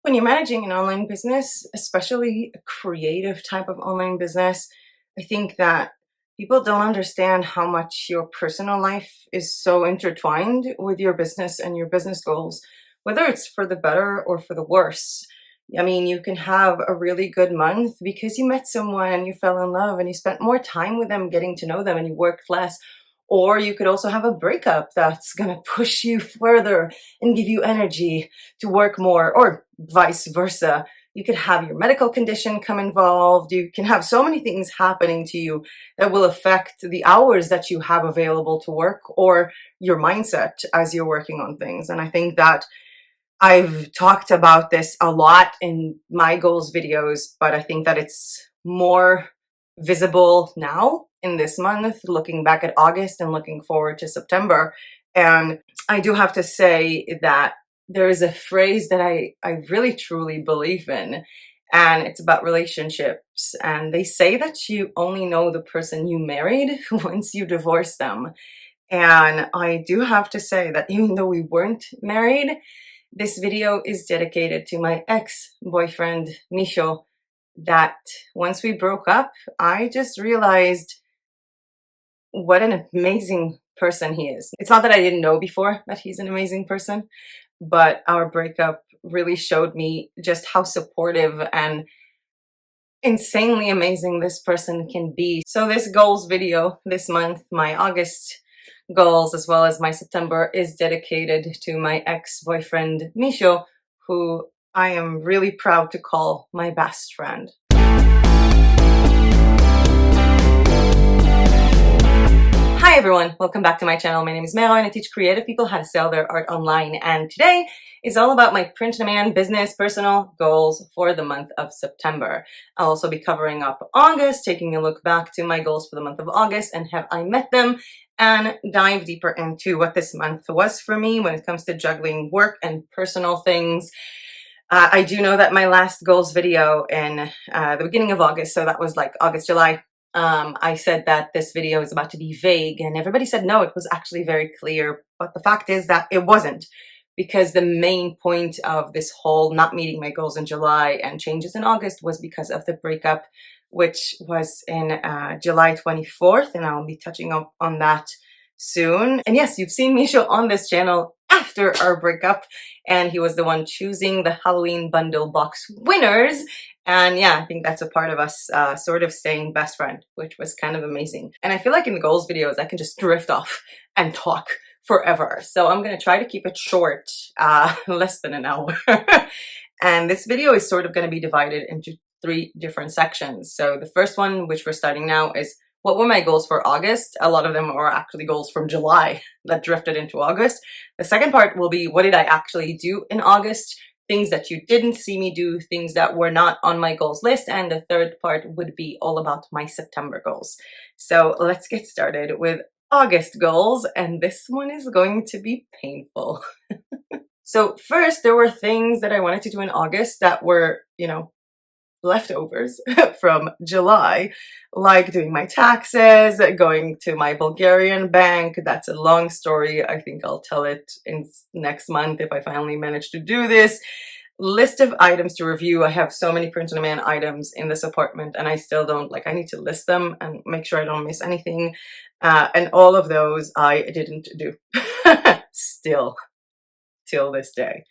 When you're managing an online business, especially a creative type of online business, I think that people don't understand how much your personal life is so intertwined with your business and your business goals, whether it's for the better or for the worse. I mean, you can have a really good month because you met someone and you fell in love and you spent more time with them, getting to know them, and you worked less. Or you could also have a breakup that's going to push you further and give you energy to work more, or vice versa. You could have your medical condition come involved. You can have so many things happening to you that will affect the hours that you have available to work or your mindset as you're working on things. And I think that I've talked about this a lot in my goals videos, but I think that it's more visible now in this month, looking back at August and looking forward to September. And I do have to say that there is a phrase that I really truly believe in, and it's about relationships. And they say that you only know the person you married once you divorce them. And I do have to say that even though we weren't married, this video is dedicated to my ex-boyfriend, Misho, that once we broke up, I just realized what an amazing person he is. It's not that I didn't know before that he's an amazing person, but our breakup really showed me just how supportive and insanely amazing this person can be. So this goals video this month, my August goals as well as my September, is dedicated to my ex-boyfriend Misho, who I am really proud to call my best friend. Hi everyone, welcome back to my channel. My name is Melo and I teach creative people how to sell their art online, and today is all about my print-on-demand business personal goals for the month of September. I'll also be covering up August, taking a look back to my goals for the month of August and have I met them, and dive deeper into what this month was for me when it comes to juggling work and personal things. I do know that my last goals video in the beginning of August, so that was like August, July, I said that this video is about to be vague, and everybody said no, it was actually very clear. But the fact is that it wasn't, because the main point of this whole not meeting my goals in July and changes in August was because of the breakup, which was in July 24th, and I'll be touching up on that soon. And yes, you've seen Misho on this channel after our breakup, and he was the one choosing the Halloween bundle box winners. And yeah, I think that's a part of us sort of staying best friend, which was kind of amazing. And I feel like in the goals videos, I can just drift off and talk forever. So I'm going to try to keep it short, less than an hour. And this video is sort of going to be divided into 3 different sections. So the first one, which we're starting now, is what were my goals for August? A lot of them are actually goals from July that drifted into August. The second part will be what did I actually do in August? Things that you didn't see me do, things that were not on my goals list. And the third part would be all about my September goals. So let's get started with August goals. And this one is going to be painful. So first, there were things that I wanted to do in August that were, leftovers from July, like doing my taxes, going to my Bulgarian bank. That's a long story. I think I'll tell it in next month if I finally manage to do this. List of items to review. I have so many print-on-demand items in this apartment and I still don't, I need to list them and make sure I don't miss anything. And all of those I didn't do still till this day.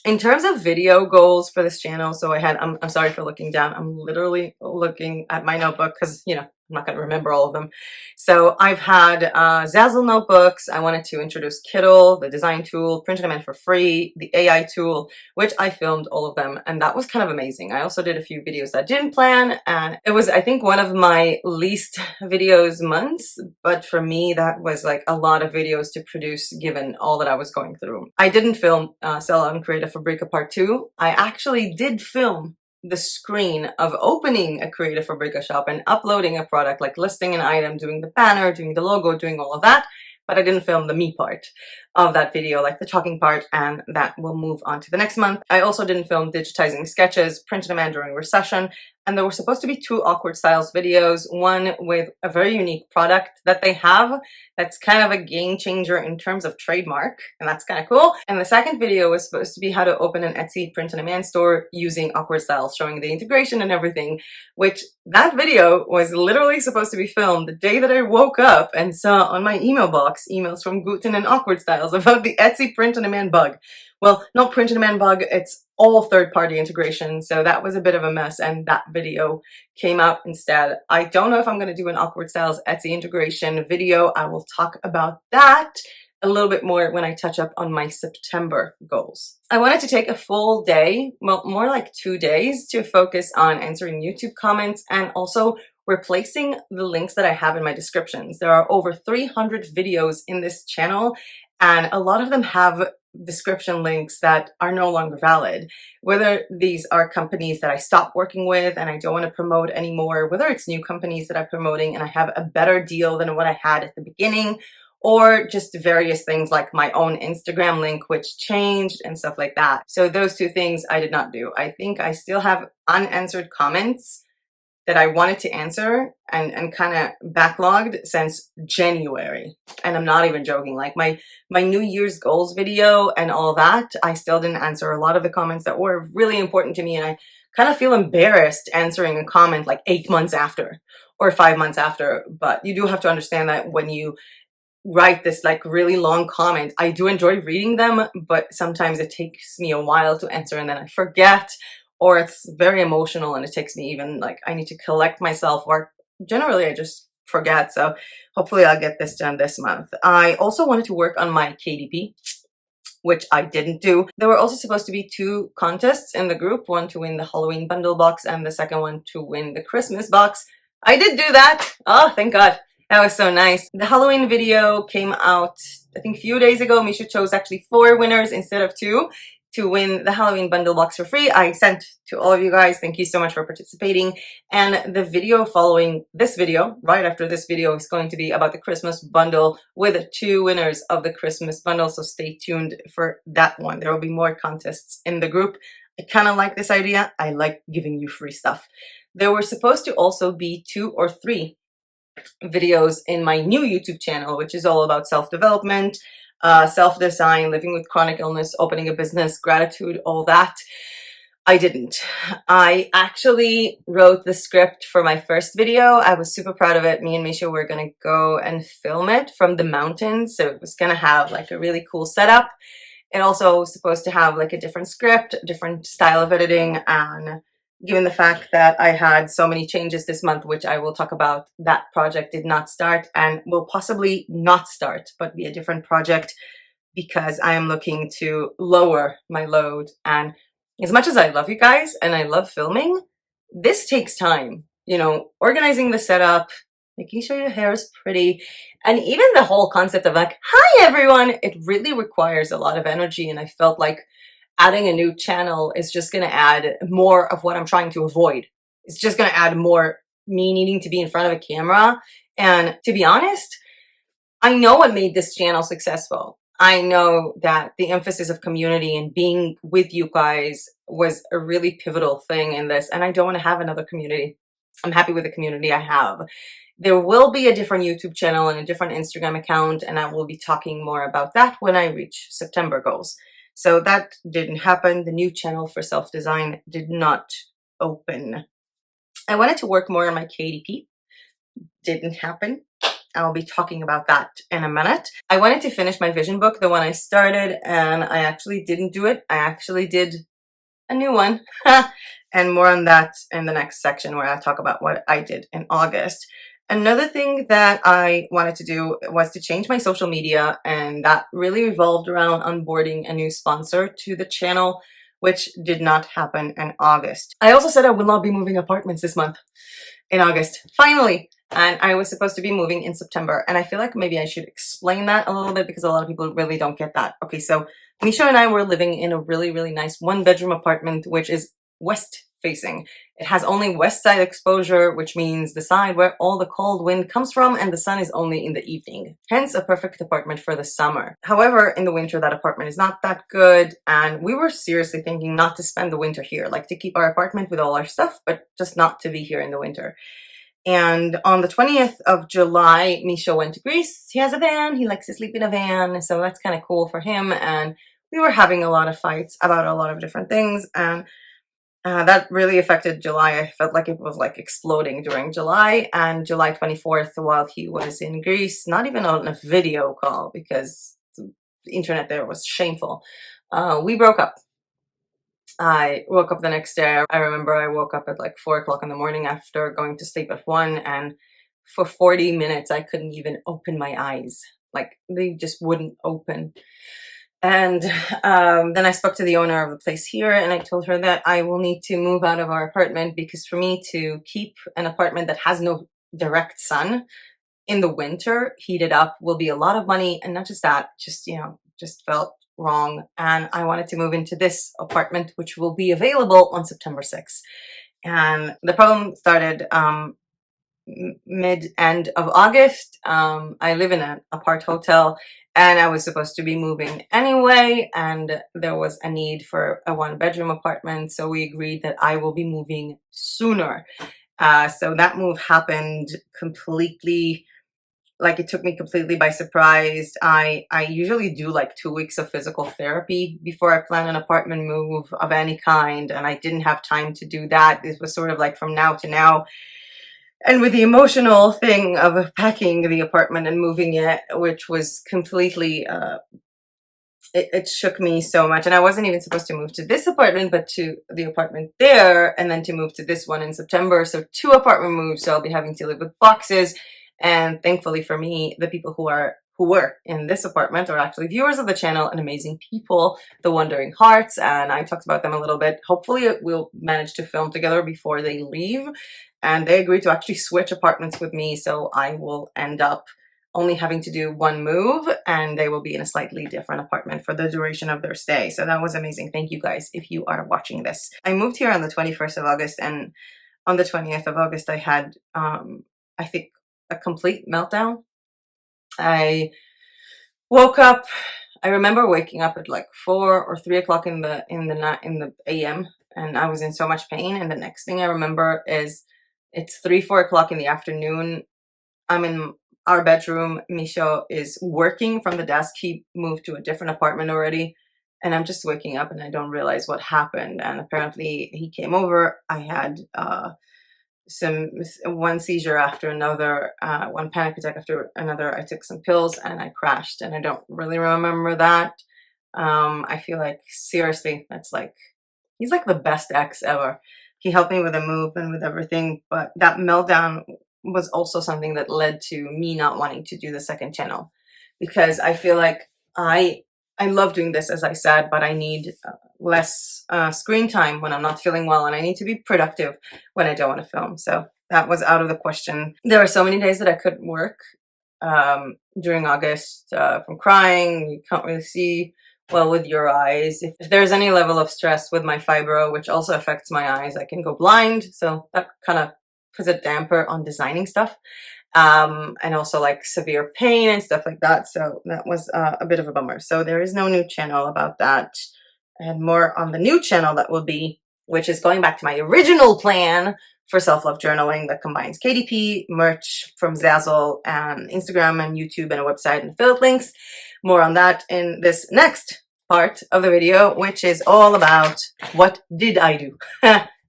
In terms of video goals for this channel, so I'm sorry for looking down. I'm literally looking at my notebook because, I'm not going to remember all of them. So I've had Zazzle notebooks. I wanted to introduce Kittle, the design tool, print-on-demand for free, the AI tool, which I filmed all of them. And that was kind of amazing. I also did a few videos that I didn't plan. And it was, I think, one of my least videos months. But for me, that was like a lot of videos to produce given all that I was going through. I didn't film Sell on Creative for Breakup Part 2. I actually did film the screen of opening a Creative for Breakup shop and uploading a product, like listing an item, doing the banner, doing the logo, doing all of that, but I didn't film the me part of that video, like the talking part, and that will move on to the next month. I also didn't film digitizing sketches, print-on-demand during recession. and there were supposed to be 2 awkward styles videos, one with a very unique product that they have that's kind of a game changer in terms of trademark, and that's kind of cool. And the second video was supposed to be how to open an Etsy print-on-demand store using awkward styles, showing the integration and everything, which that video was literally supposed to be filmed the day that I woke up and saw on my email box emails from Guten and Awkward Styles about the Etsy print-on-demand bug. Well, not print-on-demand bug, it's all third-party integration, so that was a bit of a mess, and that video came out instead. I don't know if I'm going to do an Awkward Styles Etsy integration video. I will talk about that a little bit more when I touch up on my September goals. I wanted to take a full day, well, more like 2 days, to focus on answering YouTube comments and also replacing the links that I have in my descriptions. There are over 300 videos in this channel, and a lot of them have description links that are no longer valid. Whether these are companies that I stopped working with and I don't want to promote anymore, whether it's new companies that I'm promoting and I have a better deal than what I had at the beginning, or just various things like my own Instagram link, which changed and stuff like that. So those 2 things I did not do. I think I still have unanswered comments that I wanted to answer and kind of backlogged since January. And I'm not even joking. Like my New Year's goals video and all that, I still didn't answer a lot of the comments that were really important to me. And I kind of feel embarrassed answering a comment like 8 months after or 5 months after. But you do have to understand that when you write this like really long comment, I do enjoy reading them, but sometimes it takes me a while to answer and then I forget, or it's very emotional and it takes me even like I need to collect myself, or generally I just forget. So hopefully I'll get this done this month. I also wanted to work on my KDP, which I didn't do. There were also supposed to be 2 contests in the group, one to win the Halloween bundle box and the second one to win the Christmas box. I did do that. Oh, thank God. That was so nice. The Halloween video came out, I think, a few days ago. Misha chose actually 4 winners instead of 2 to win the Halloween bundle box for free. I sent to all of you guys. Thank you so much for participating. And the video following this video, right after this video, is going to be about the Christmas bundle with 2 winners of the Christmas bundle. So stay tuned for that one. There will be more contests in the group. I kind of like this idea. I like giving you free stuff. There were supposed to also be 2 or 3 videos in my new YouTube channel, which is all about self-development, self-design, living with chronic illness, opening a business, gratitude, all that. I didn't. I actually wrote the script for my first video. I was super proud of it. Me and Misha were going to go and film it from the mountains. So it was going to have like a really cool setup. It also was supposed to have like a different script, different style of editing, and given the fact that I had so many changes this month, which I will talk about, that project did not start and will possibly not start, but be a different project because I am looking to lower my load. And as much as I love you guys and I love filming, this takes time. You know, organizing the setup, making sure your hair is pretty, and even the whole concept of like, hi everyone, it really requires a lot of energy. And I felt like adding a new channel is just going to add more of what I'm trying to avoid. It's just going to add more me needing to be in front of a camera. And to be honest, I know what made this channel successful. I know that the emphasis of community and being with you guys was a really pivotal thing in this. And I don't want to have another community. I'm happy with the community I have. There will be a different YouTube channel and a different Instagram account, and I will be talking more about that when I reach September goals. So that didn't happen. The new channel for self-design did not open. I wanted to work more on my KDP. Didn't happen. I'll be talking about that in a minute. I wanted to finish my vision book, the one I started, and I actually didn't do it. I actually did a new one. And more on that in the next section where I talk about what I did in August. Another thing that I wanted to do was to change my social media, and that really revolved around onboarding a new sponsor to the channel, which did not happen in August. I also said I will not be moving apartments this month in August, finally. And I was supposed to be moving in September. And I feel like maybe I should explain that a little bit because a lot of people really don't get that. Okay, so Misha and I were living in a really, really nice 1-bedroom apartment, which is west facing. It has only west side exposure, which means the side where all the cold wind comes from, and the sun is only in the evening. Hence a perfect apartment for the summer. However, in the winter that apartment is not that good, and we were seriously thinking not to spend the winter here, like to keep our apartment with all our stuff, but just not to be here in the winter. And on the 20th of July, Misha went to Greece. He has a van. He likes to sleep in a van, so that's kind of cool for him. And we were having a lot of fights about a lot of different things, and that really affected July. I felt like it was like exploding during July. And July 24th, while he was in Greece, not even on a video call because the internet there was shameful, we broke up. I woke up the next day. I remember I woke up at like 4 o'clock in the morning after going to sleep at 1, and for 40 minutes I couldn't even open my eyes. Like they just wouldn't open. And then I spoke to the owner of the place here, and I told her that I will need to move out of our apartment, because for me to keep an apartment that has no direct sun in the winter heated up will be a lot of money. And not just that, just, you know, just felt wrong. And I wanted to move into this apartment, which will be available on September 6th. And the problem started mid-end of August. I live in an apart hotel, and I was supposed to be moving anyway, and there was a need for a 1-bedroom apartment, so we agreed that I will be moving sooner. So that move happened completely, like it took me completely by surprise. I usually do like 2 weeks of physical therapy before I plan an apartment move of any kind, and I didn't have time to do that. This was sort of like from now to now. And with the emotional thing of packing the apartment and moving it, which was completely, it shook me so much. And I wasn't even supposed to move to this apartment, but to the apartment there, and then to move to this one in September. So 2 apartment moves, so I'll be having to live with boxes. And thankfully for me, the people who were in this apartment are actually viewers of the channel and amazing people, the Wandering Hearts, and I talked about them a little bit. Hopefully we'll manage to film together before they leave. And they agreed to actually switch apartments with me, so I will end up only having to do 1 move, and they will be in a slightly different apartment for the duration of their stay. So that was amazing. Thank you guys if you are watching this. I moved here on the 21st of August, and on the 20th of August I had, I think, a complete meltdown. I woke up, I remember waking up at like 4 or 3 o'clock in the AM, and I was in so much pain. And the next thing I remember is it's 3-4 o'clock in the afternoon. I'm in our bedroom. Misha is working from the desk. He moved to a different apartment already, and I'm just waking up and I don't realize what happened. And apparently he came over. I had one seizure after another, one panic attack after another. I took some pills and I crashed, and I don't really remember that. I feel like seriously, that's like, he's like the best ex ever. He helped me with the move and with everything, but that meltdown was also something that led to me not wanting to do the second channel, because I feel like I love doing this, as I said, but I need less screen time when I'm not feeling well, and I need to be productive when I don't want to film. So that was out of the question. There were so many days that I couldn't work during August from crying. You can't really see well with your eyes. If there's any level of stress with my fibro, which also affects my eyes, I can go blind. So that kind of puts a damper on designing stuff. And also like severe pain and stuff like that. So that was a bit of a bummer. So there is no new channel about that, and more on the new channel that will be, which is going back to my original plan for self-love journaling that combines KDP, merch from Zazzle, and Instagram and YouTube and a website and affiliate links. More on that in this next part of the video, which is all about what did I do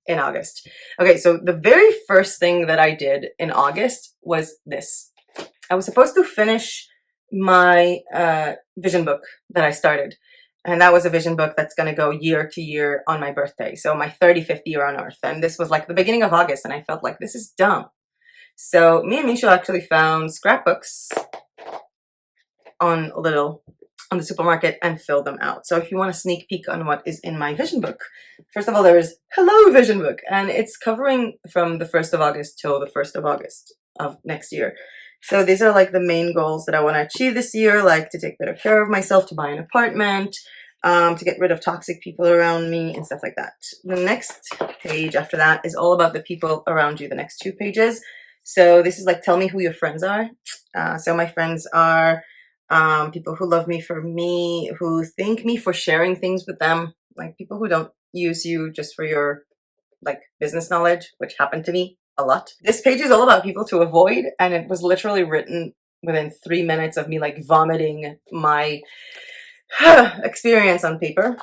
in August. Okay, so the very first thing that I did in August was this. I was supposed to finish my vision book that I started. And that was a vision book that's going to go year to year on my birthday. So my 35th year on Earth. And this was like the beginning of August, and I felt like this is dumb. So me and Misha actually found scrapbooks on the supermarket and filled them out. So if you want a sneak peek on what is in my vision book, first of all, there is Hello Vision Book, and it's covering from the 1st of August till the 1st of August of next year. So these are like the main goals that I want to achieve this year, like to take better care of myself, to buy an apartment, to get rid of toxic people around me and stuff like that. The next page after that is all about the people around you, the next 2 pages. So this is like, tell me who your friends are. So my friends are people who love me for me, who thank me for sharing things with them, like people who don't use you just for your like business knowledge, which happened to me a lot. This page is all about people to avoid, and it was literally written within 3 minutes of me like vomiting my experience on paper.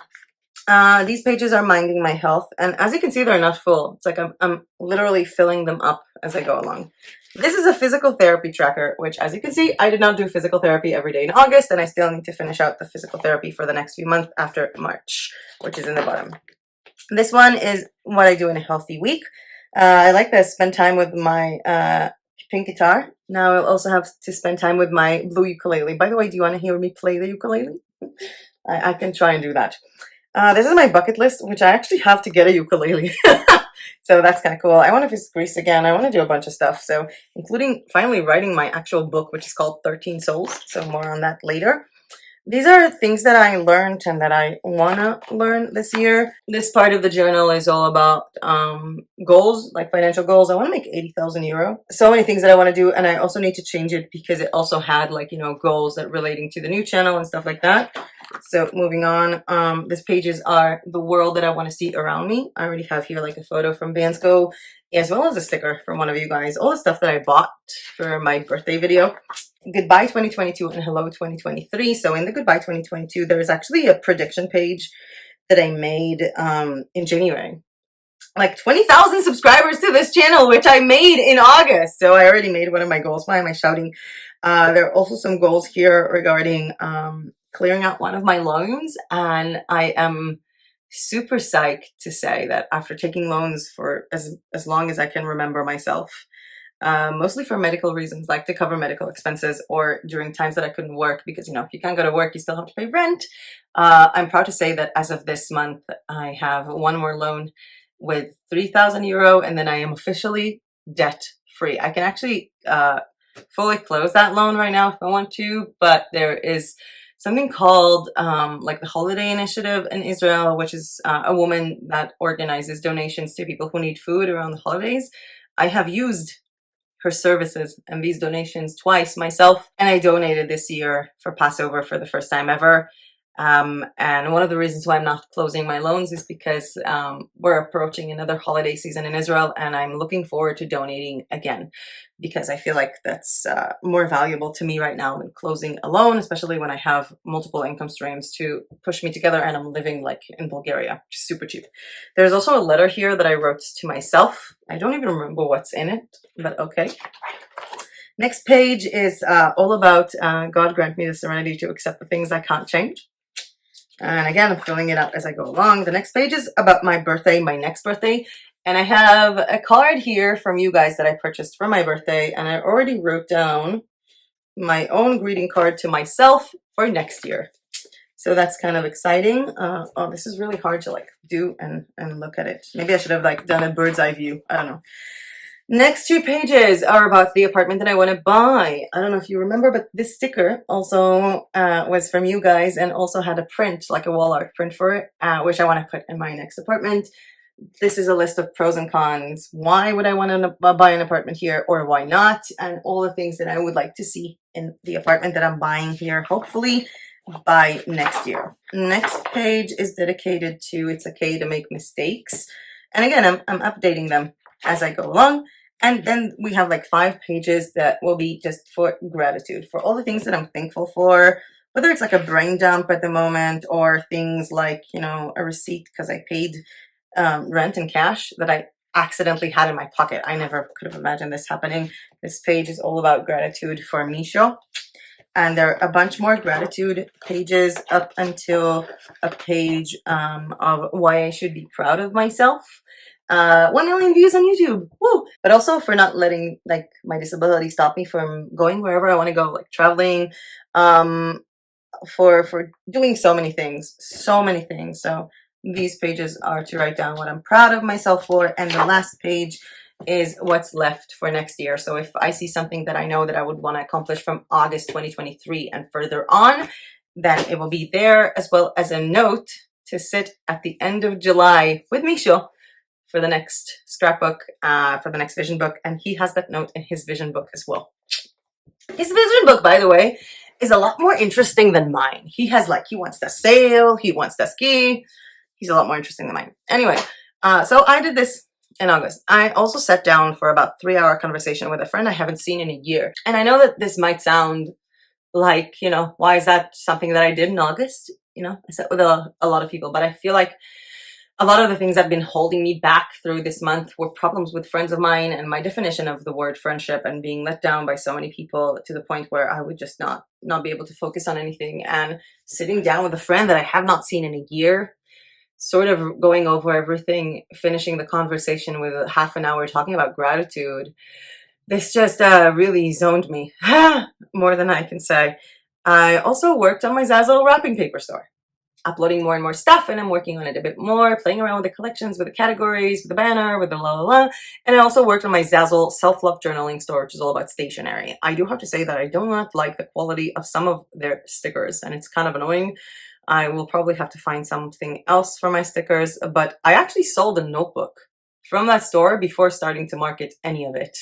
These pages are minding my health, and as you can see, they're not full. It's like I'm literally filling them up as I go along. This is a physical therapy tracker, which, as you can see, I did not do physical therapy every day in August, and I still need to finish out the physical therapy for the next few months after March, which is in the bottom. This one is what I do in a healthy week. I like to spend time with my pink guitar. Now I'll also have to spend time with my blue ukulele. By the way, do you want to hear me play the ukulele? I can try and do that. This is my bucket list, which I actually have to get a ukulele. So that's kind of cool. I want to visit Greece again. I want to do a bunch of stuff. So including finally writing my actual book, which is called 13 Souls. So more on that later. These are things that I learned and that I want to learn this year. This part of the journal is all about goals, like financial goals. I want to make 80,000 euro. So many things that I want to do, and I also need to change it because it also had like, you know, goals that relating to the new channel and stuff like that. So moving on, these pages are the world that I want to see around me. I already have here like a photo from Bansko, as well as a sticker from one of you guys. All the stuff that I bought for my birthday video. Goodbye 2022 and hello 2023. So in the Goodbye 2022, there is actually a prediction page that I made in January. Like 20,000 subscribers to this channel, which I made in August. So I already made one of my goals. Why am I shouting? There are also some goals here regarding clearing out one of my loans. And I am super psyched to say that after taking loans for as long as I can remember myself, mostly for medical reasons, like to cover medical expenses or during times that I couldn't work, because, you know, if you can't go to work, you still have to pay rent. I'm proud to say that as of this month, I have one more loan with 3,000 euro, and then I am officially debt free. I can actually fully close that loan right now if I want to, but there is something called like the Holiday Initiative in Israel, which is a woman that organizes donations to people who need food around the holidays. I have used her services and these donations twice myself, and I donated this year for Passover for the first time ever. And one of the reasons why I'm not closing my loans is because we're approaching another holiday season in Israel, and I'm looking forward to donating again, because I feel like that's more valuable to me right now than closing a loan, especially when I have multiple income streams to push me together, and I'm living like in Bulgaria, which is super cheap. There's also a letter here that I wrote to myself. I don't even remember what's in it, but okay. Next page is all about God grant me the serenity to accept the things I can't change. And again, I'm filling it up as I go along. The next page is about my birthday, my next birthday. And I have a card here from you guys that I purchased for my birthday. And I already wrote down my own greeting card to myself for next year. So that's kind of exciting. Oh, this is really hard to like do and look at it. Maybe I should have like done a bird's eye view. I don't know. Next 2 pages are about the apartment that I want to buy. I don't know if you remember, but this sticker also was from you guys and also had a print, like a wall art print for it, which I want to put in my next apartment. This is a list of pros and cons. Why would I want to buy an apartment here, or why not? And all the things that I would like to see in the apartment that I'm buying here, hopefully by next year. Next page is dedicated to it's okay to make mistakes. And again, I'm updating them as I go along. And then we have like 5 pages that will be just for gratitude, for all the things that I'm thankful for, whether it's like a brain dump at the moment or things like, you know, a receipt because I paid rent in cash that I accidentally had in my pocket. I never could have imagined this happening. This page is all about gratitude for Misho. And there are a bunch more gratitude pages up until a page of why I should be proud of myself. 1 million views on YouTube, woo! But also for not letting like my disability stop me from going wherever I want to go, like traveling, for doing so many things. So these pages are to write down what I'm proud of myself for, and the last page is what's left for next year. So if I see something that I know that I would want to accomplish from August 2023 and further on, then it will be there, as well as a note to sit at the end of July with Misho for the next scrapbook, for the next vision book, and he has that note in his vision book as well. His vision book, by the way, is a lot more interesting than mine. He has he wants to sail, he wants to ski. He's a lot more interesting than mine. Anyway, so I did this in August. I also sat down for about 3-hour conversation with a friend I haven't seen in a year. And I know that this might sound like, why is that something that I did in August? I sat with a lot of people, but I feel like a lot of the things that have been holding me back through this month were problems with friends of mine and my definition of the word friendship, and being let down by so many people to the point where I would just not be able to focus on anything. And sitting down with a friend that I have not seen in a year, sort of going over everything, finishing the conversation with a half an hour talking about gratitude, this just really zoned me more than I can say. I also worked on my Zazzle wrapping paper store, uploading more and more stuff, and I'm working on it a bit more, playing around with the collections, with the categories, with the banner, with the la la la. And I also worked on my Zazzle self-love journaling store, which is all about stationery. I do have to say that I do not like the quality of some of their stickers, and it's kind of annoying. I will probably have to find something else for my stickers, but I actually sold a notebook from that store before starting to market any of it.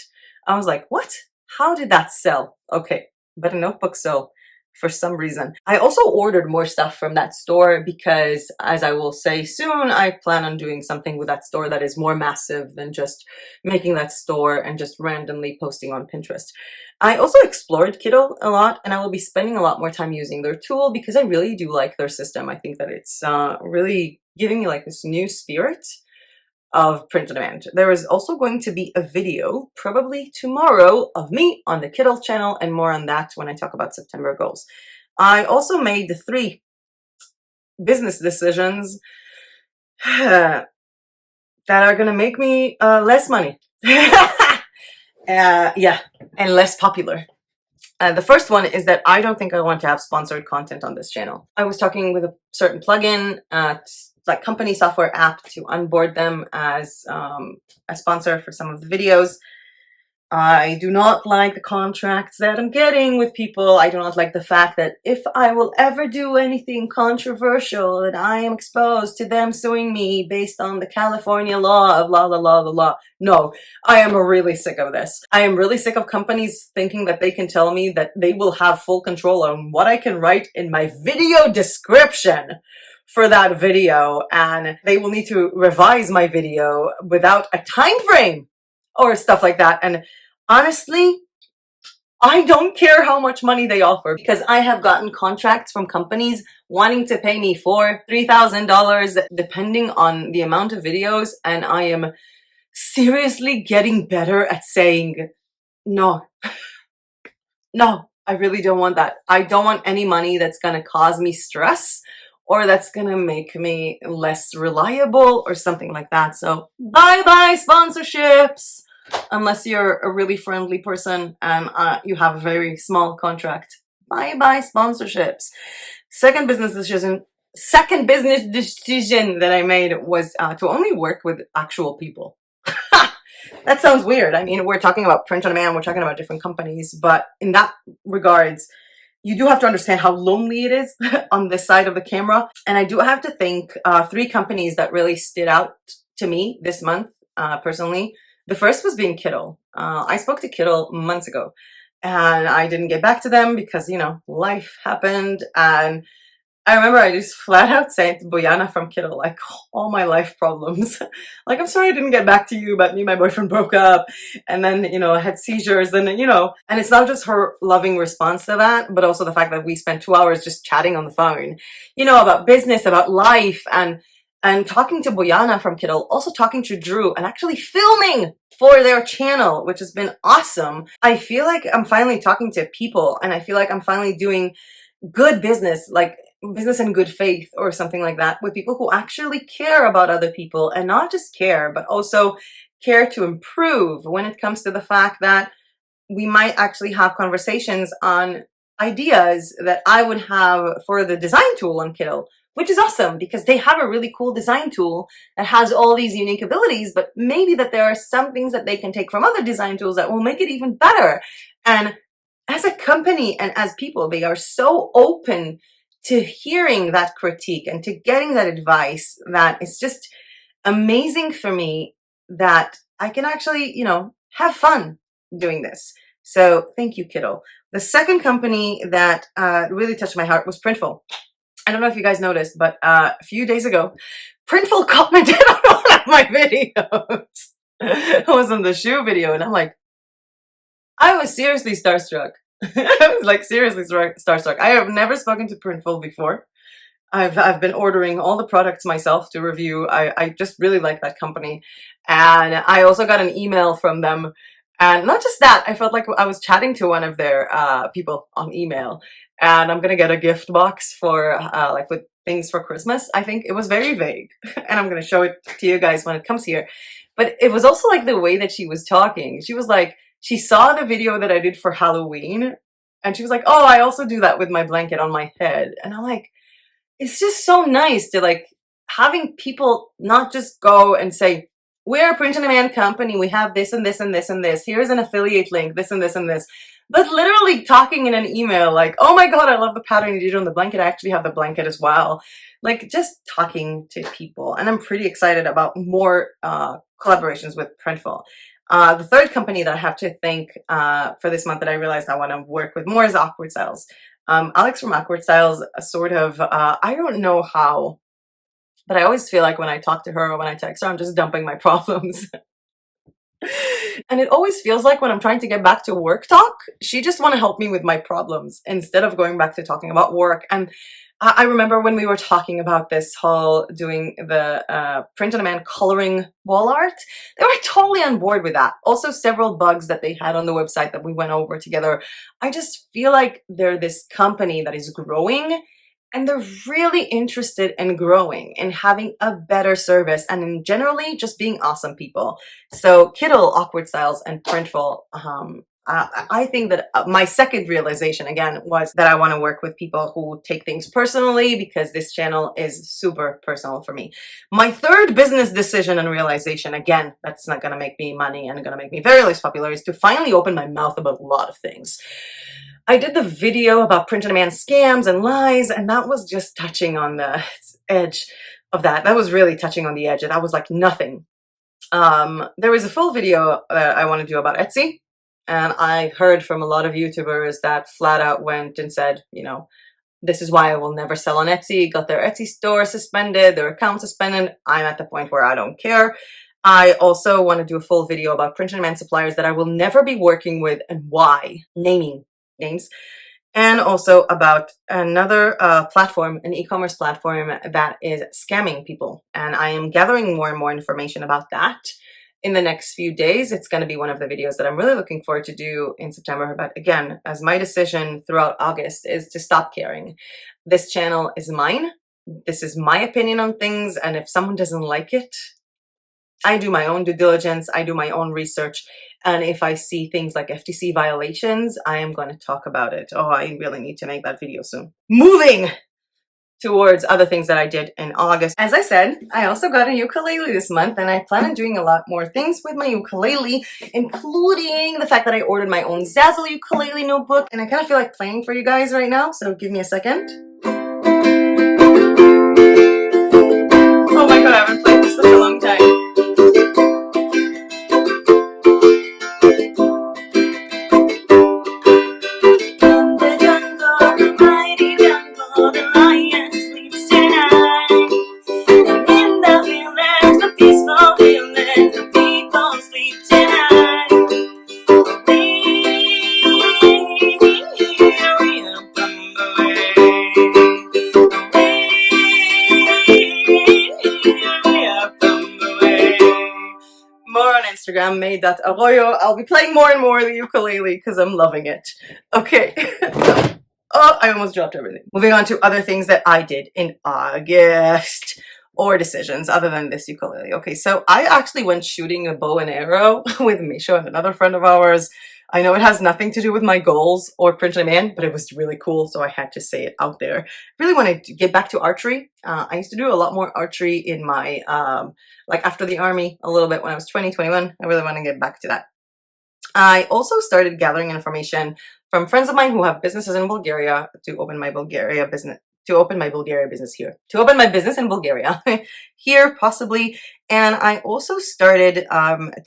I was like, what? How did that sell? Okay, but a notebook sold for some reason. I also ordered more stuff from that store because, as I will say soon, I plan on doing something with that store that is more massive than just making that store and just randomly posting on Pinterest. I also explored Kittle a lot, and I will be spending a lot more time using their tool because I really do like their system. I think that it's really giving me this new spirit of print on demand. There is also going to be a video probably tomorrow of me on the Kittle channel, and more on that when I talk about September goals. I also made the 3 business decisions that are going to make me less money. Yeah, and less popular. The first one is that I don't think I want to have sponsored content on this channel. I was talking with a certain plugin, company software app, to onboard them as a sponsor for some of the videos. I do not like the contracts that I'm getting with people. I do not like the fact that if I will ever do anything controversial, that I am exposed to them suing me based on the California law of la la la la la. No, I am really sick of this. I am really sick of companies thinking that they can tell me that they will have full control on what I can write in my video description for that video, and they will need to revise my video without a time frame or stuff like that. And honestly, I don't care how much money they offer, because I have gotten contracts from companies wanting to pay me $4,000, $3,000 depending on the amount of videos, and I am seriously getting better at saying no. No, I really don't want that. I don't want any money that's going to cause me stress or that's going to make me less reliable or something like that. So bye-bye sponsorships, unless you're a really friendly person and you have a very small contract. Bye-bye sponsorships. Second business decision that I made was to only work with actual people. That sounds weird. I mean, we're talking about print on demand, we're talking about different companies, but in that regards, you do have to understand how lonely it is on this side of the camera. And I do have to thank 3 companies that really stood out to me this month, personally. The first was being Kittle. I spoke to Kittle months ago, and I didn't get back to them because, life happened. And I remember I just flat out said to Bojana from Kittle, all my life problems. I'm sorry I didn't get back to you, but me and my boyfriend broke up, and then, I had seizures, and, and it's not just her loving response to that, but also the fact that we spent 2 hours just chatting on the phone, about business, about life, and talking to Bojana from Kittle, also talking to Drew, and actually filming for their channel, which has been awesome. I feel like I'm finally talking to people, and I feel like I'm finally doing good business, business in good faith or something like that, with people who actually care about other people, and not just care, but also care to improve when it comes to the fact that we might actually have conversations on ideas that I would have for the design tool on Kittle, which is awesome because they have a really cool design tool that has all these unique abilities, but maybe that there are some things that they can take from other design tools that will make it even better. And as a company and as people, they are so open to hearing that critique and to getting that advice, that is just amazing for me, that I can actually, you know, have fun doing this. So thank you, kiddo. The second company that really touched my heart was Printful. I don't know if you guys noticed, but a few days ago, Printful commented on one of my videos. It was on the shoe video, and I'm like, I was seriously starstruck. I was like seriously starstruck. I have never spoken to Printful before. I've been ordering all the products myself to review. I just really like that company. And I also got an email from them. And not just that, I felt like I was chatting to one of their people on email. And I'm gonna get a gift box for like with things for Christmas. I think it was very vague. And I'm gonna show it to you guys when it comes here. But it was also like the way that she was talking. She was like, she saw the video that I did for Halloween. And she was like, oh, I also do that with my blanket on my head. And I'm like, it's just so nice to like having people not just go and say, we're a print-on-demand company, we have this and this and this and this, here's an affiliate link, this and this and this, but literally talking in an email like, oh my god, I love the pattern you did on the blanket, I actually have the blanket as well. Like just talking to people. And I'm pretty excited about more collaborations with Printful. The third company that I have to thank for this month that I realized I want to work with more is Awkward Styles. Alex from Awkward Styles sort of, I don't know how, but I always feel like when I talk to her or when I text her, I'm just dumping my problems. And it always feels like when I'm trying to get back to work talk, she just want to help me with my problems instead of going back to talking about work. And I remember when we were talking about this whole doing the print-on-demand coloring wall art, they were totally on board with that. Also several bugs that they had on the website that we went over together. I just feel like they're this company that is growing, and they're really interested in growing and having a better service and in generally just being awesome people. So Kittle, Awkward Styles, and Printful, I think that my second realization again was that I want to work with people who take things personally, because this channel is super personal for me. My third business decision and realization, again, that's not going to make me money and going to make me very less popular, is to finally open my mouth about a lot of things. I did the video about print-on-demand scams and lies, and that was just touching on the edge of that. That was really touching on the edge, and that was like nothing. There was a full video I want to do about Etsy, and I heard from a lot of YouTubers that flat out went and said, you know, this is why I will never sell on Etsy, got their Etsy store suspended, their account suspended. I'm at the point where I don't care. I also want to do a full video about print-on-demand suppliers that I will never be working with and why, naming names, and also about another platform, an e-commerce platform that is scamming people. And I am gathering more and more information about that in the next few days. It's going to be one of the videos that I'm really looking forward to do in September. But again, as my decision throughout August is to stop caring. This channel is mine. This is my opinion on things. And if someone doesn't like it, I do my own due diligence, I do my own research, and if I see things like FTC violations, I am going to talk about it. Oh, I really need to make that video soon. Moving towards other things that I did in August. As I said, I also got a ukulele this month, and I plan on doing a lot more things with my ukulele, including the fact that I ordered my own Zazzle ukulele notebook, and I kind of feel like playing for you guys right now, so give me a second. Oh my god, I haven't played this in such a long time. Instagram made that arroyo. I'll be playing more and more the ukulele because I'm loving it. Okay. Oh, I almost dropped everything. Moving on to other things that I did in August, or decisions other than this ukulele. Okay, so I actually went shooting a bow and arrow with Misha and another friend of ours. I know it has nothing to do with my goals or print-on-demand, but it was really cool, so I had to say it out there. Really wanted to get back to archery. I used to do a lot more archery in my, like after the army, a little bit when I was 20, 21. I really want to get back to that. I also started gathering information from friends of mine who have businesses in Bulgaria to open my Bulgaria business, to open my Bulgaria business here, to open my business in Bulgaria here possibly. And I also started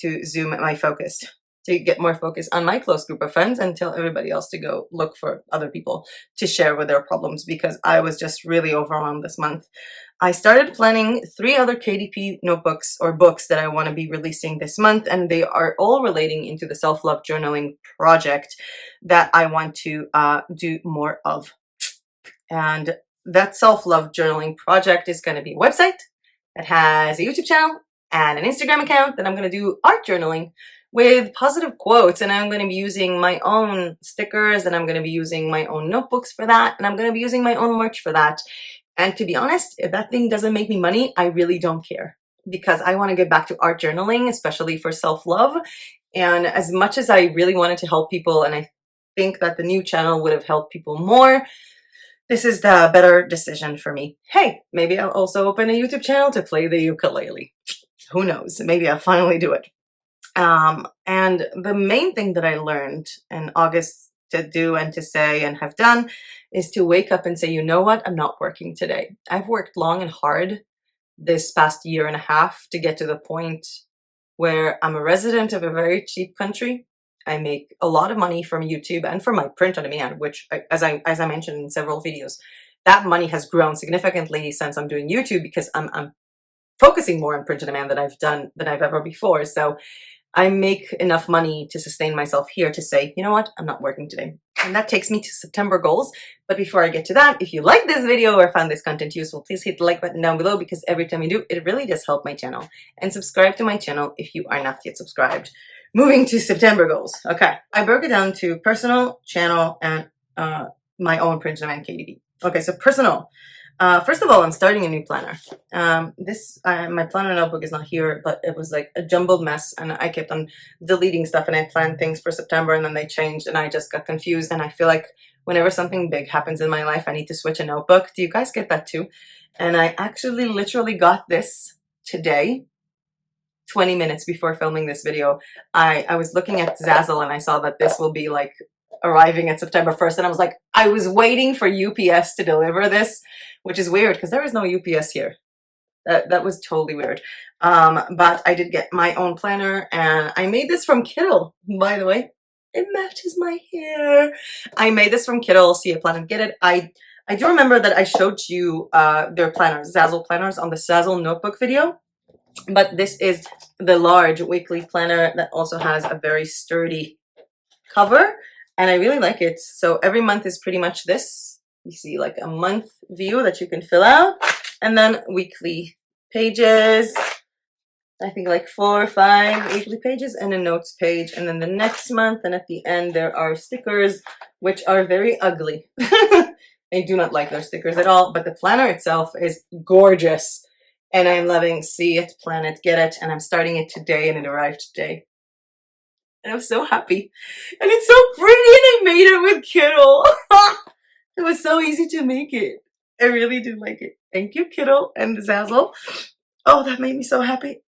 to zoom my focus, to get more focus on my close group of friends and tell everybody else to go look for other people to share with their problems, because I was just really overwhelmed this month. I started planning 3 other KDP notebooks or books that I want to be releasing this month, and they are all relating into the self-love journaling project that I want to do more of. And that self-love journaling project is going to be a website that has a YouTube channel and an Instagram account that I'm going to do art journaling with positive quotes, and I'm going to be using my own stickers, and I'm going to be using my own notebooks for that, and I'm going to be using my own merch for that. And to be honest, if that thing doesn't make me money, I really don't care, because I want to get back to art journaling, especially for self-love. And as much as I really wanted to help people, and I think that the new channel would have helped people more, this is the better decision for me. Hey, maybe I'll also open a YouTube channel to play the ukulele. Who knows? Maybe I'll finally do it. And the main thing that I learned in August to do and to say and have done is to wake up and say, you know what? I'm not working today. I've worked long and hard this past year and a half to get to the point where I'm a resident of a very cheap country. I make a lot of money from YouTube and from my print on demand, which, as I mentioned in several videos, that money has grown significantly since I'm doing YouTube, because I'm focusing more on print on demand than I've ever before. So I make enough money to sustain myself here to say, you know what, I'm not working today. And that takes me to September goals. But before I get to that, if you like this video or found this content useful, please hit the like button down below, because every time you do, it really does help my channel. And subscribe to my channel if you are not yet subscribed. Moving to September goals. Okay, I broke it down to personal, channel, and my own print on demand KDP. Okay, so personal. First of all, I'm starting a new planner. My planner notebook is not here, but it was like a jumbled mess, and I kept on deleting stuff, and I planned things for September, and then they changed, and I just got confused. And I feel like whenever something big happens in my life, I need to switch a notebook. Do you guys get that too? And I actually literally got this today, 20 minutes before filming this video. I was looking at Zazzle, and I saw that this will be like arriving at September 1st, and I was like, I was waiting for UPS to deliver this, which is weird because there is no UPS here. That was totally weird. But I did get my own planner, and I made this from Kittle, by the way. It matches my hair. I made this from Kittle. See a plan and get it. I do remember that I showed you their planners, Zazzle planners, on the Zazzle notebook video. But this is the large weekly planner that also has a very sturdy cover, and I really like it. So every month is pretty much this. You see like a month view that you can fill out, and then weekly pages. I think like 4 or 5 weekly pages and a notes page, and then the next month, and at the end there are stickers, which are very ugly. I do not like those stickers at all, but the planner itself is gorgeous. And I'm loving see it, plan it, get it, and I'm starting it today, and it arrived today. And I'm so happy. And it's so pretty, and I made it with Kittle. It was so easy to make it. I really do like it. Thank you, Kittle and Zazzle. Oh, that made me so happy.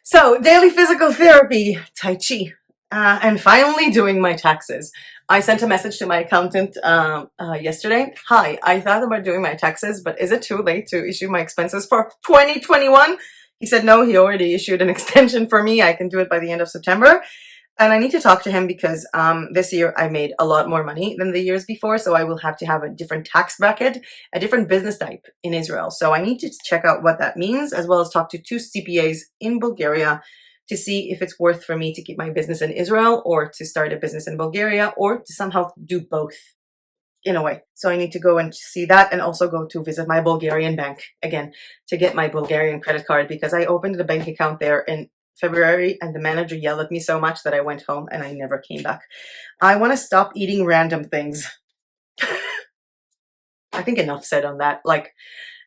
So, daily physical therapy, Tai Chi, and finally doing my taxes. I sent a message to my accountant yesterday. Hi, I thought about doing my taxes, but is it too late to issue my expenses for 2021? He said no, he already issued an extension for me. I can do it by the end of September. And I need to talk to him because this year I made a lot more money than the years before. So I will have to have a different tax bracket, a different business type in Israel. So I need to check out what that means, as well as talk to 2 CPAs in Bulgaria to see if it's worth for me to keep my business in Israel or to start a business in Bulgaria, or to somehow do both in a way. So I need to go and see that, and also go to visit my Bulgarian bank again to get my Bulgarian credit card, because I opened a bank account there in February and the manager yelled at me so much that I went home and I never came back. I want to stop eating random things. I think enough said on that. Like,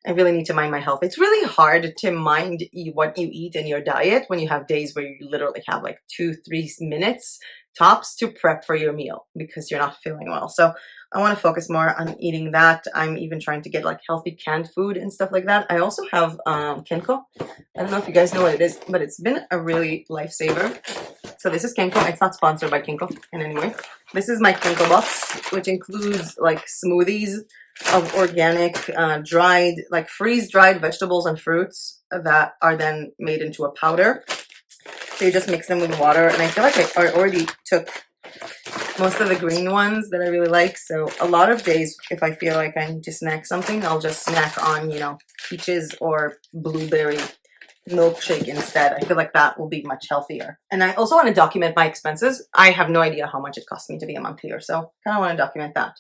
I really need to mind my health. It's really hard to mind what you eat in your diet when you have days where you literally have like 2-3 minutes tops to prep for your meal because you're not feeling well. So I want to focus more on eating that. I'm even trying to get like healthy canned food and stuff like that. I also have Kinkle. I don't know if you guys know what it is, but it's been a really lifesaver. So this is Kinkle. It's not sponsored by Kinkle in any way. This is my Kinkle Box, which includes like smoothies of organic, dried, like freeze-dried vegetables and fruits that are then made into a powder. So you just mix them with water, and I feel like I already took most of the green ones that I really like. So a lot of days, if I feel like I need to snack something, I'll just snack on, you know, peaches or blueberry milkshake instead. I feel like that will be much healthier. And I also want to document my expenses. I have no idea how much it cost me to be a month here, so kind of want to document that.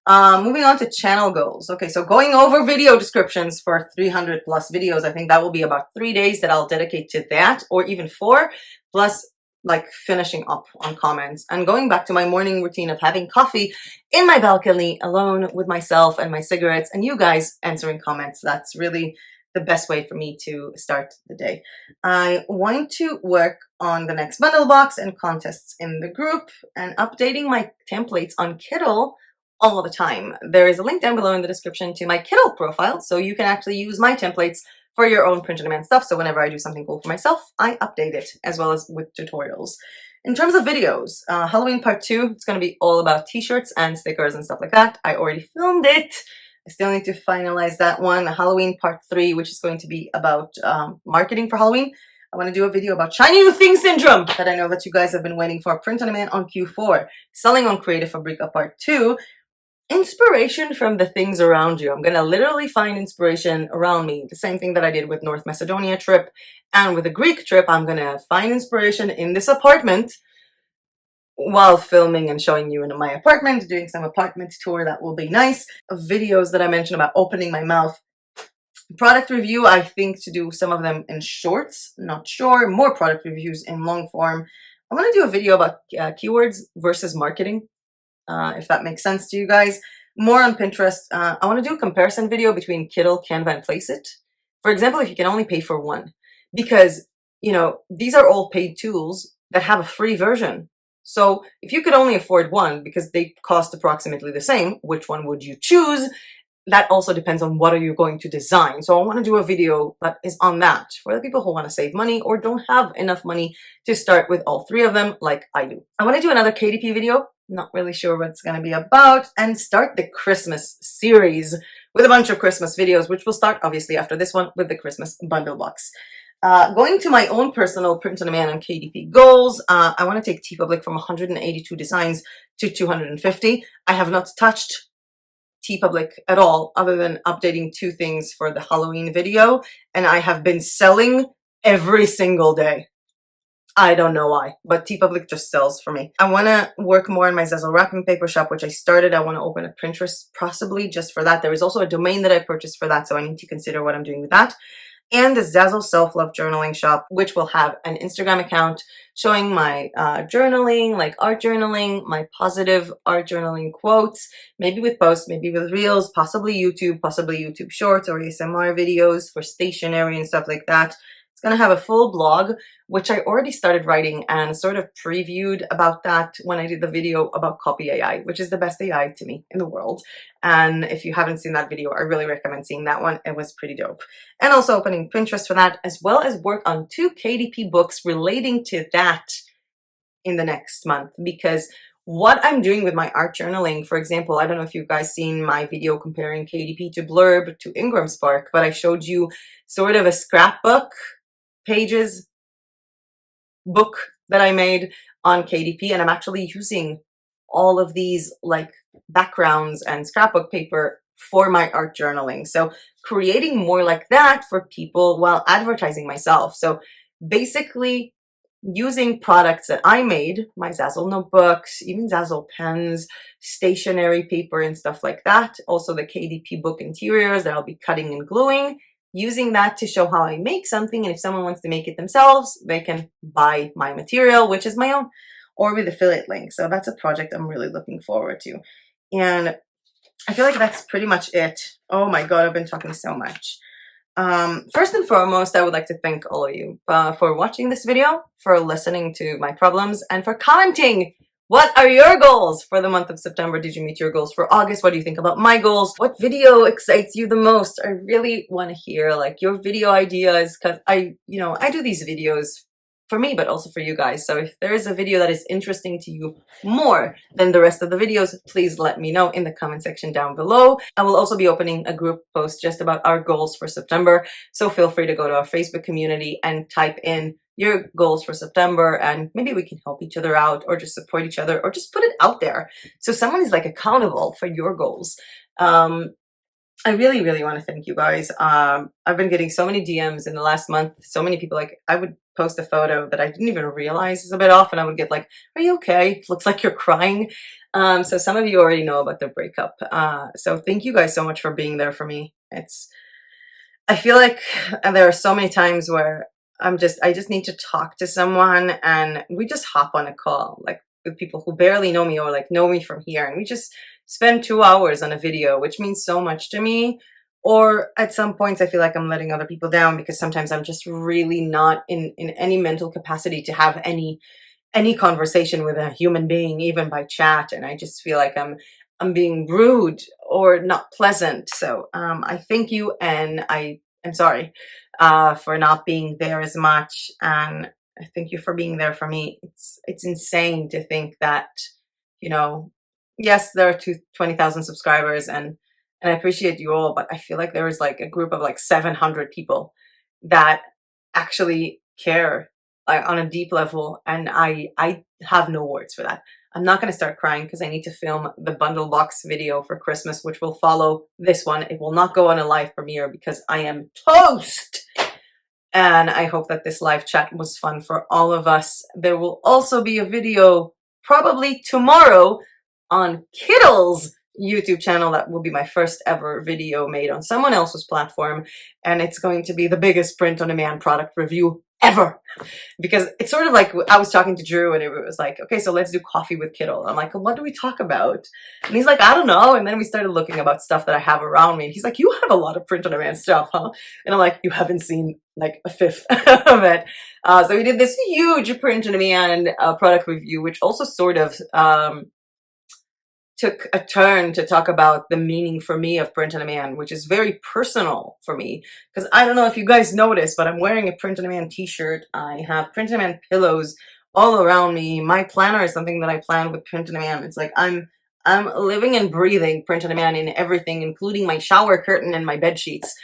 Moving on to channel goals. Okay, so going over video descriptions for 300 plus videos. I think that will be about 3 days that I'll dedicate to that, or even 4, plus like finishing up on comments and going back to my morning routine of having coffee in my balcony alone with myself and my cigarettes and you guys answering comments. That's really the best way for me to start the day. I want to work on the next bundle box and contests in the group and updating my templates on Kittle all the time. There is a link down below in the description to my Kittle profile, so you can actually use my templates for your own print-on-demand stuff. So whenever I do something cool for myself, I update it, as well as with tutorials. In terms of videos, Halloween part 2, it's going to be all about t-shirts and stickers and stuff like that. I already filmed it. I still need to finalize that one. Halloween part 3, which is going to be about marketing for Halloween. I want to do a video about shiny new thing syndrome that I know that you guys have been waiting for. Print-on-demand on Q4. Selling on Creative for Breakup part 2. Inspiration from the things around you. I'm going to literally find inspiration around me. The same thing that I did with North Macedonia trip and with the Greek trip. I'm going to find inspiration in this apartment while filming and showing you in my apartment, doing some apartment tour. That will be nice. Videos that I mentioned about opening my mouth. Product review, I think to do some of them in shorts, not sure. More product reviews in long form. I want to do a video about keywords versus marketing. If that makes sense to you guys. More on Pinterest. I want to do a comparison video between Kittle, Canva, and Placeit. For example, if you can only pay for one, because, you know, these are all paid tools that have a free version. So if you could only afford one because they cost approximately the same, which one would you choose? That also depends on what are you going to design. So I want to do a video that is on that for the people who want to save money or don't have enough money to start with all 3 of them like I do. I want to do another KDP video. Not really sure what it's going to be about, and start the Christmas series with a bunch of Christmas videos, which will start obviously after this one with the Christmas bundle box. Going to my own personal print-on-demand and KDP goals, I want to take TeePublic from 182 designs to 250. I have not touched TeePublic at all, other than updating 2 things for the Halloween video, and I have been selling every single day. I don't know why, but TeePublic just sells for me. I want to work more on my Zazzle wrapping paper shop, which I started. I want to open a Pinterest possibly just for that. There is also a domain that I purchased for that, so I need to consider what I'm doing with that. And the Zazzle self-love journaling shop, which will have an Instagram account showing my journaling, like art journaling, my positive art journaling quotes, maybe with posts, maybe with reels, possibly YouTube shorts or ASMR videos for stationery and stuff like that. It's going to have a full blog, which I already started writing and sort of previewed about that when I did the video about Copy AI, which is the best AI to me in the world. And if you haven't seen that video, I really recommend seeing that one. It was pretty dope. And also opening Pinterest for that, as well as work on 2 KDP books relating to that in the next month. Because what I'm doing with my art journaling, for example, I don't know if you guys seen my video comparing KDP to Blurb to Ingram Spark, but I showed you sort of a scrapbook pages book that I made on KDP, and I'm actually using all of these like backgrounds and scrapbook paper for my art journaling. So creating more like that for people while advertising myself. So basically using products that I made, my Zazzle notebooks, even Zazzle pens, stationery paper and stuff like that. Also the KDP book interiors that I'll be cutting and gluing, using that to show how I make something. And if someone wants to make it themselves, they can buy my material, which is my own, or with affiliate links. So that's a project I'm really looking forward to. And I feel like that's pretty much it. Oh my God, I've been talking so much. First and foremost, I would like to thank all of you for watching this video, for listening to my problems, and for commenting. What are your goals for the month of September? Did you meet your goals for August? What do you think about my goals? What video excites you the most? I really want to hear like your video ideas, because I do these videos for me, but also for you guys. So if there is a video that is interesting to you more than the rest of the videos, please let me know in the comment section down below. I will also be opening a group post just about our goals for September. So feel free to go to our Facebook community and type in your goals for September, and maybe we can help each other out, or just support each other, or just put it out there so someone is like accountable for your goals. I really, really want to thank you guys. I've been getting so many DMs in the last month. So many people, like, I would post a photo that I didn't even realize is a bit off, and I would get like, are you okay? It looks like you're crying. So some of you already know about the breakup. So thank you guys so much for being there for me. I feel like there are so many times where I just need to talk to someone, and we just hop on a call, like with people who barely know me or like know me from here, and we just spend 2 hours on a video, which means so much to me. Or at some points I feel like I'm letting other people down, because sometimes I'm just really not in any mental capacity to have any conversation with a human being, even by chat, and I just feel like I'm being rude or not pleasant. So I thank you, and I am sorry for not being there as much, and I thank you for being there for me. It's insane to think that, you know, yes, there are 20,000 subscribers, and I appreciate you all, but I feel like there is like a group of like 700 people that actually care, like on a deep level, and I have no words for that. I'm not going to start crying because I need to film the bundle box video for Christmas, which will follow this one. It will not go on a live premiere because I am toast. And I hope that this live chat was fun for all of us. There will also be a video probably tomorrow on Kittle's YouTube channel. That will be my first ever video made on someone else's platform, and it's going to be the biggest print-on-demand product review ever, because it's sort of like, I was talking to Drew and it was like, okay, so let's do coffee with Kittle. I'm like, well, what do we talk about? And he's like, I don't know. And then we started looking about stuff that I have around me, and he's like, you have a lot of print-on-demand stuff, huh? And I'm like, you haven't seen like a fifth of it. So we did this huge print-on-demand product review, which also sort of took a turn to talk about the meaning for me of print-on-demand, which is very personal for me. Because I don't know if you guys noticed, but I'm wearing a print-on-demand t-shirt. I have print-on-demand pillows all around me. My planner is something that I planned with print-on-demand. It's like I'm living and breathing print-on-demand in everything, including my shower curtain and my bed sheets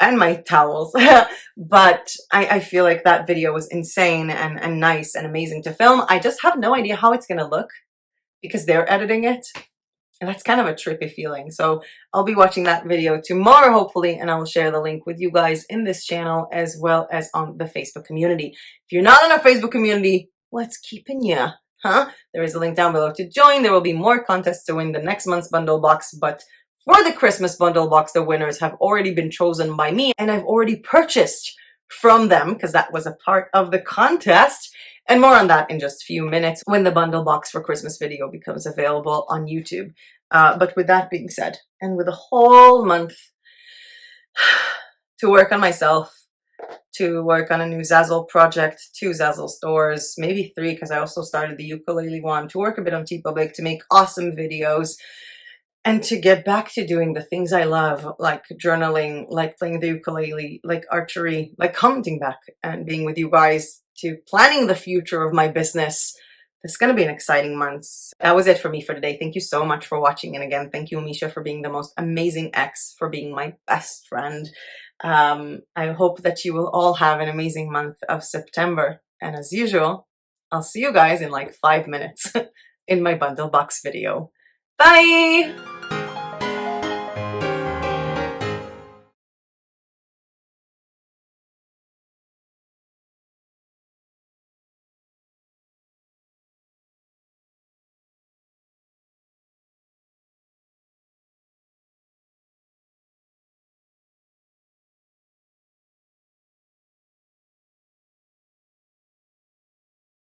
and my towels. But I feel like that video was insane and nice and amazing to film. I just have no idea how it's gonna look because they're editing it. And that's kind of a trippy feeling. So I'll be watching that video tomorrow, hopefully, and I will share the link with you guys in this channel as well as on the Facebook community. If you're not in our Facebook community, what's keeping you? Huh? There is a link down below to join. There will be more contests to win the next month's bundle box, but for the Christmas bundle box, the winners have already been chosen by me, and I've already purchased from them because that was a part of the contest. And more on that in just a few minutes when the bundle box for Christmas video becomes available on YouTube. But with that being said, and with a whole month to work on myself, to work on a new Zazzle project, 2 Zazzle stores, maybe 3 because I also started the ukulele one, to work a bit on TeePublic, to make awesome videos, and to get back to doing the things I love, like journaling, like playing the ukulele, like archery, like commenting back and being with you guys, to planning the future of my business. It's going to be an exciting month. That was it for me for today. Thank you so much for watching. And again, thank you, Misha, for being the most amazing ex, for being my best friend. I hope that you will all have an amazing month of September. And as usual, I'll see you guys in like 5 minutes in my bundle box video. Bye!